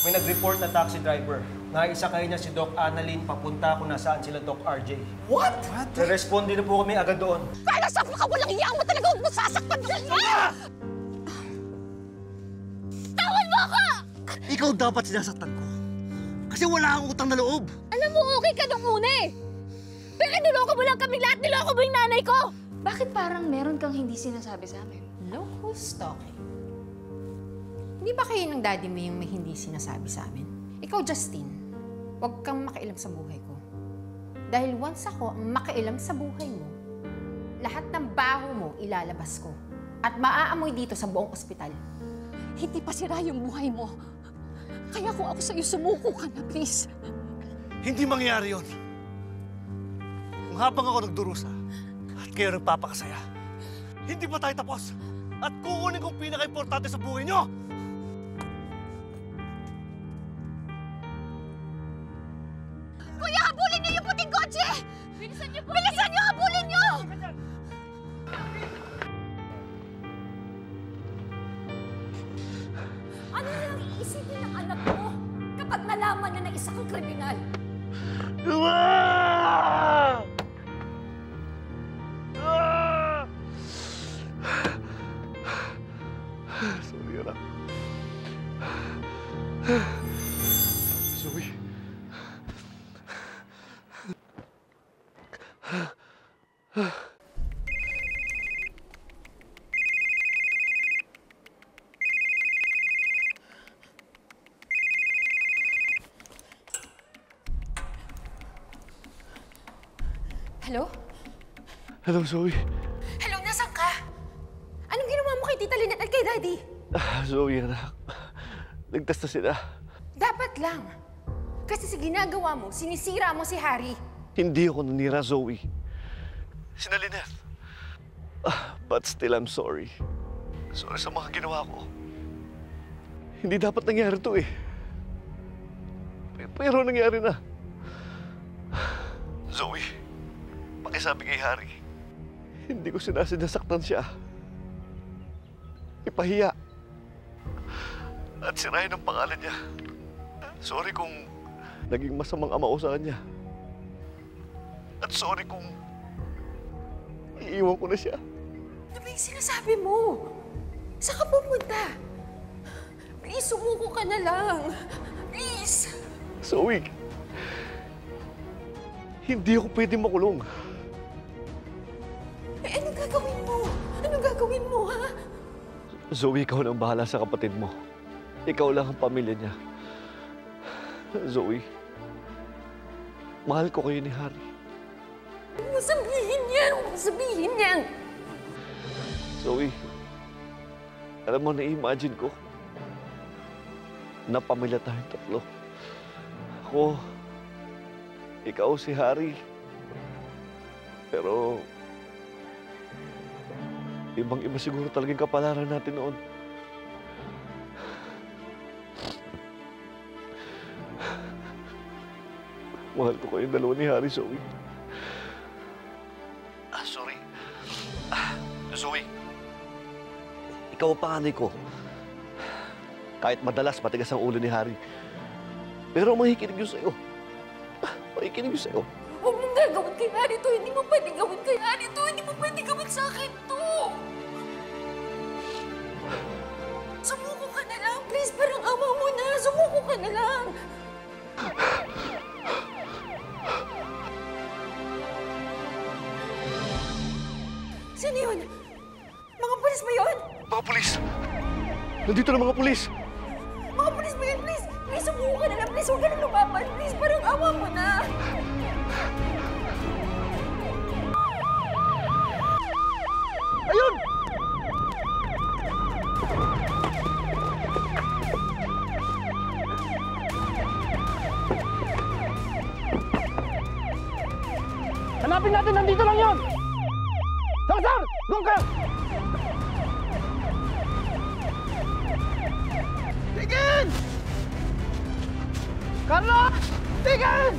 May nag-report na taxi driver. Naisakay niya si Doc Annalyn papunta kung nasaan sila Doc RJ. What? Re-responde na po kami agad doon. Kaya sa pakawalang iyang mo talaga huwag mo sasaktan dyan niya! Tawan mo ako! Ikaw dapat sinasaktan ko. Kasi wala akong utang na loob. Alam mo, okay ka nung una eh. Pero niloko mo lang kaming lahat, niloko mo yung nanay ko! Bakit parang meron kang hindi sinasabi sa amin? Look who's talking. Hindi ba kayo ng daddy mo yung may hindi sinasabi sa amin? Ikaw, Justin, huwag kang makialam sa buhay ko. Dahil once ako ang makialam sa buhay mo, lahat ng baho mo ilalabas ko. At maaamoy dito sa buong ospital. Hindi pa sira yung buhay mo. Kaya kung ako sa'yo, sumuko ka na, please. Hindi mangyayari yun. Kung habang ako nagdurusa at kayo nagpapakasaya, hindi pa tayo tapos. At kukunin kong pinaka-importante sa buhay nyo. Kuya, habulin niyo yung puting kotse! Bilisan niyo po! Bilisan niyo! Habulin niyo! Ano na lang iisipin ng anak mo kapag nalaman na isa kang kriminal? Sorry, anak. Zoe. Hello? Hello, Zoe. Hello, nasan ka? Anong ginawa mo kay Tita Lynette at kay Daddy? Zoe, anak. Ligtas na sila. Dapat lang. Kasi sa ginagawa mo, sinisira mo si Harry. Hindi ako nanira, Zoe. Sina Lynette. But still, I'm sorry. Sorry sa mga ginawa ko. Hindi dapat nangyari to eh. Pero nangyari na. Zoe, pakisabi kay Harry, hindi ko sinasadasaktan siya. Ipahiya. At sirahin ang pangalan niya. Sorry kung naging masamang ama ko sa kanya. At sorry kung iiwan ko na siya. Ano ba yung sinasabi mo? Saan ka pupunta? Please, sumuko ka na lang. Please. Zoe, hindi ako pwede makulong. Eh, anong gagawin mo? Anong gagawin mo, ha? Zoe, ikaw nang bahala sa kapatid mo. Ikaw lang ang pamilya niya. Zoe, mahal ko kayo ni Harry. Huwag mo sabihin yan! Huwag mo sabihin yan! Zoe, alam mo, na-imagine ko na pamilya tayong tatlo. Ako, ikaw, si Harry. Pero ibang-iba siguro talagang kapalaran natin noon. Mahal ko kayong dalawa ni Harry, Zoe. Sorry. Zoe, ikaw ang panganay ko. Kahit madalas matigas ang ulo ni Harry. Pero makikinig yun sa'yo. Makikinig yun sa'yo. Huwag mong gagawin kay Harry to. Hindi mo pwede gawin kay Harry to. Hindi mo pwede gawin sa akin to. Sumuko ka na lang. Please, parang awa mo na. Sumuko ka na lang. Sino yun? Mga pulis ba yun? Mga pulis! Nandito na mga pulis! Mga pulis ba yun? Please! Please, sumuko ka na lang. Please, huwag ka na lumaban. Please, parang awa mo na. Ayun! Hanapin natin, nandito lang yun! Sir! Doon ka! Tigil! Carlos! Tigil!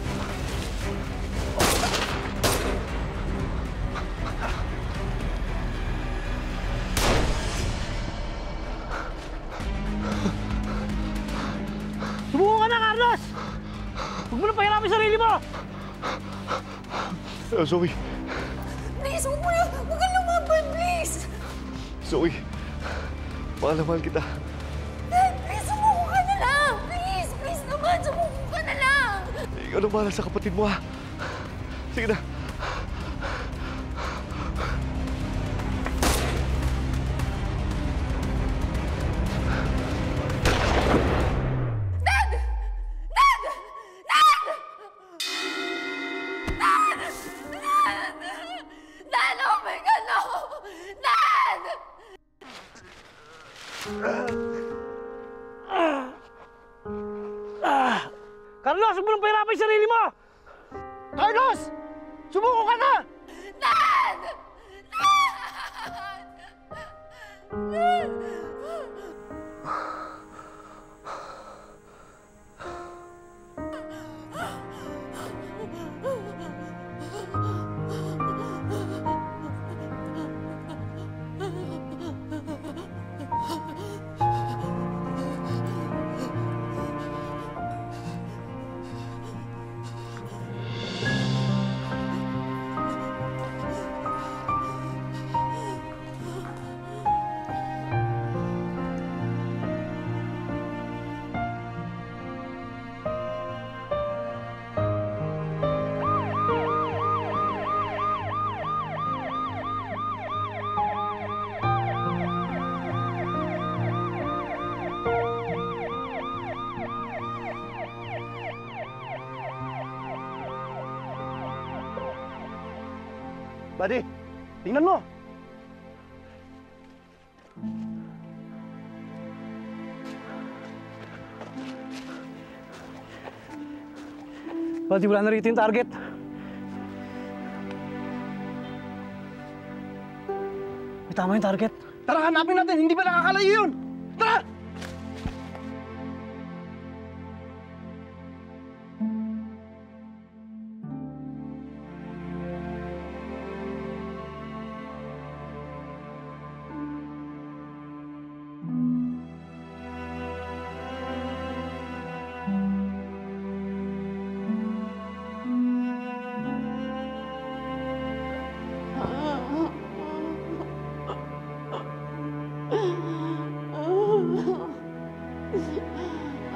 Subukan Huwag mo na pahiramin sarili mo! Zoe, Please, huwag mo na! Huwag kang lumaban, please! Zoe. Mahal na mahal kita. Dad, please, sumuko ka na lang! Please, please naman, sumuko ka na lang! Ikaw na bahala sa kapatid mo, ha? Sige na. Dad! Dad! Dad! Dad! Dad! Dad, oh my God, no! Dad! Carlos, huwag mo nang pahirapan yung sarili mo! Carlos! Sumuko ka na! Dad! Dad! Buddy, tingnan mo! Buddy, wala na rito yung target. May tama yung target. Tara, hanapin natin! Hindi ba nakakalayo yun? Tara!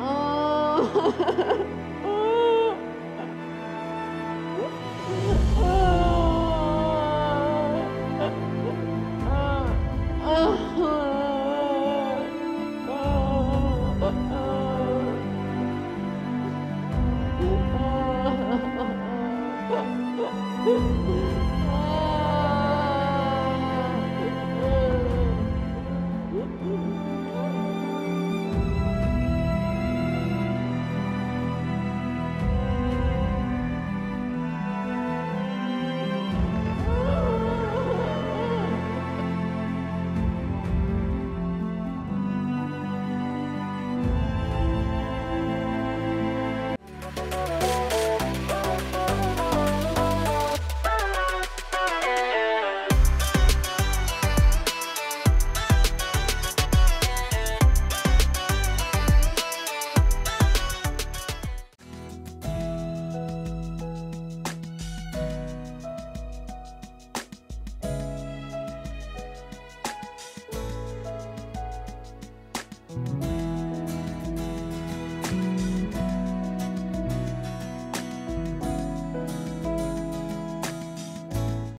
Oh.